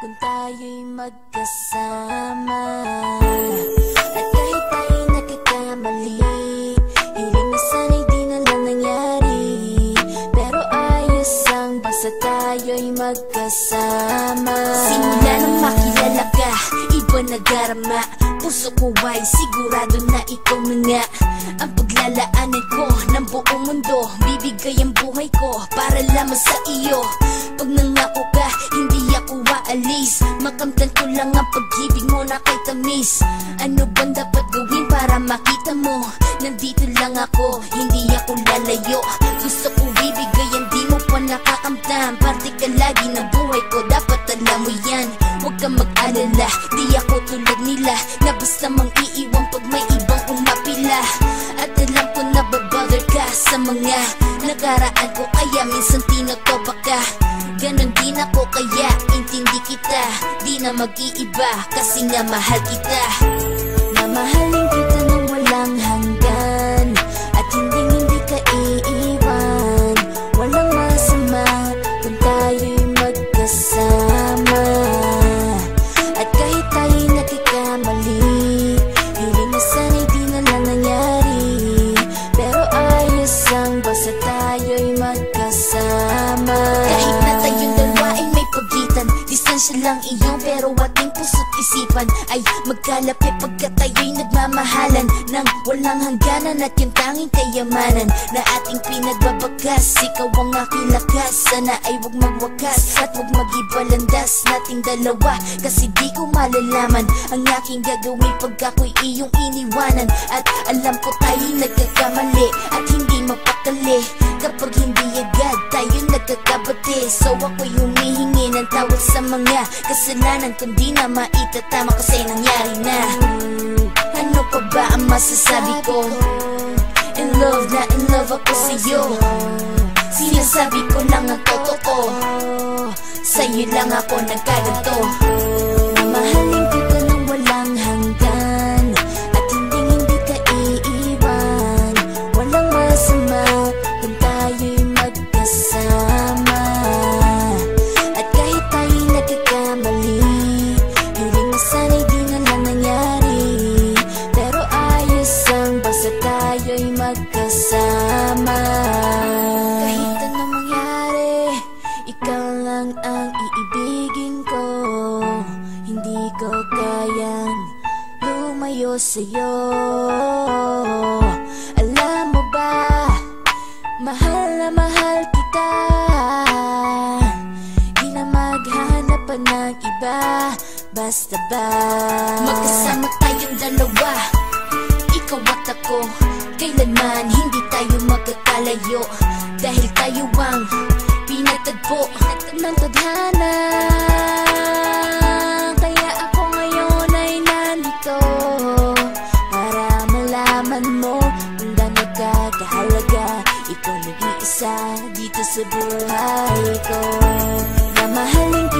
kung tayo'y magkasama. At kahit tayo'y nagkakamali, hiling na sana'y di na lang nangyari. Pero ayos ang basta tayo'y magkasama. Simula nang makilala ka, iba nagarama. Puso ko ay sigurado na ikaw na nga ang paglalaanan ko ng buong mundo. Bibigay ang buhay ko para lamang sa iyo. Pag nangako ka, hindi ako aalis. Makamtan ko lang ang pag-ibig mo na kay tamis. Ano bang dapat gawin para makita mo? Nandito lang ako, hindi ako lalayo. Gusto ko bibigay ang di mo pa nakakamtan. Parte ka lagi ng buhay ko, dapat alam mo yan. Huwag kang mag-alala, di ako tulad nila na basta mang iiwan pag may ibang umapila. At alam ko na babother ka sa mga nakaraan ko, kaya minsan tinotopak ka. Ganon din ako kaya intindi kita. Di na mag-iiba kasi nga mahal kita. Mamahalin kita nang walang hanggan, at hindi ka iiwan. Walang masama kung tayo'y magkasama. At kahit tayo'y nagkakamali, hiling na sana'y di na lang nangyari. Pero ayos ang basta tayo'y magkasama. Kahit na tayong dalawa ay may pagitan, distansya lang iyon pero ating puso't isipan ay magkalapit pagkat tayo'y nagmamahalan ng walang hangganan. At yung tanging kayamanan na ating pinagbabagas, ikaw ang aking lakas. Sana ay huwag magwakas at huwag mag-ibalandas nating dalawa, kasi di ko malalaman ang aking gagawin pag ako'y iyong iniwanan. At alam ko tayo'y nagkakamali at hindi mapakali kapag hindi agad tayo nagkakabati. So ako'y humihingi ng tawad sa mga kasalanan kung di na maitatama kasi nangyari na. Ano pa ba ang masasabi ko? In love na in love ako sa'yo. Sinasabi ko lang ang totoo, sa'yo lang ako nagkaganto. Mamahalin kita nang walang hanggan, at hindi ka iiwan. Walang masama kung tayo'y magkasama. At kahit tayo'y nagkakamali, hiling na sana'y di na lang nangyari. Pero ayos ang basta tayo'y magkasama. Kahit anong mangyari, ikaw lang ang iibigin ko. Hindi ko kayang lumayo sa'yo. Alam mo ba, mahal na mahal kita. Di na maghanap pa ng iba, basta ba magkasama tayong dalawa, ikaw at ako. Kailanman hindi tayo magkakalayo, dahil tayo ang pinagtagpo ng tadhana. Kaya ako ngayon ay nandito para malaman mo kung gaano ka kahalaga. Ikaw nag-iisa dito sa buhay ko. Mamahalin